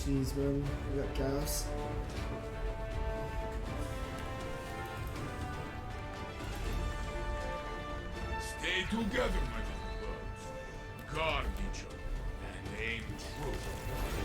Jeez, man. We got gas. Stay together, my little birds. Guard each other and aim true.